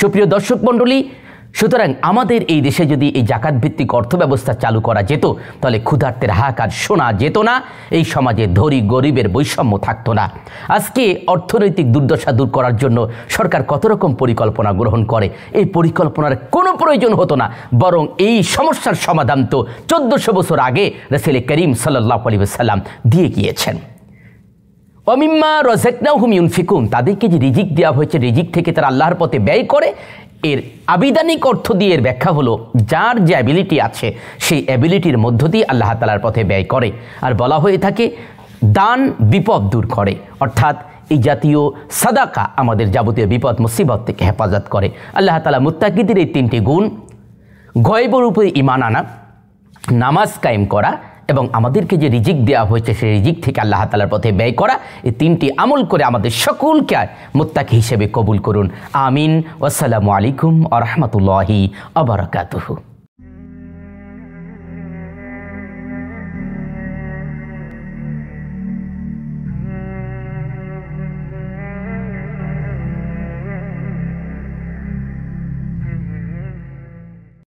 সুপ্রিয় দর্শক মণ্ডলী, সুতরাং আমাদের এই দেশে যদি এই জাকাত ভিত্তিক অর্থ ব্যবস্থা চালু করা যেত তাহলে ক্ষুধার্তের হাহাকার শোনা যেত না, এই সমাজে ধনী গরিবের বৈষম্য থাকতো না। আজকে অর্থনৈতিক দুর্দশা দূর করার জন্য সরকার কত রকম পরিকল্পনা গ্রহণ করে, এই পরিকল্পনার কোনো প্রয়োজন হতো না, বরং এই সমস্যার সমাধান তো 1400 বছর আগে রাসূল করিম সাল্লাল্লাহু আলাইহি ওয়াসাল্লাম দিয়ে গিয়েছেন। ওয়ামিম্মা রাযাকনাহুম ইউনফিকুন, তাদেরকে যে রিজিক দেওয়া হয়েছে, রিজিক থেকে তারা আল্লাহর পথে ব্যয় করে। এর আবিধানিক অর্থ দিয়ে এর ব্যাখ্যা হলো যার যে অ্যাবিলিটি আছে সেই অ্যাবিলিটির মধ্য দিয়ে আল্লাহ তাআলার পথে ব্যয় করে। আর বলা হয়ে থাকে দান বিপদ দূর করে, অর্থাৎ এই জাতীয় সাদাকা আমাদের যাবতীয় বিপদ মুসিবত থেকে হেফাজত করে। আল্লাহ তাআলা মুত্তাকিদের এই 3টি গুণ, গয়বের উপরে ঈমান আনা, নামাজ কায়েম করা এবং আমাদেরকে যে রিজিক দেওয়া হয়েছে সেই রিজিক থেকে আল্লাহ তাআলার পথে ব্যয় করা, এই 3টি আমল করে আমাদের সকলকে মুত্তাকি হিসেবে কবুল করুন। আমিন। ওয়াসসালামু আলাইকুম ওয়া রাহমাতুল্লাহি ওয়া বারাকাতুহু।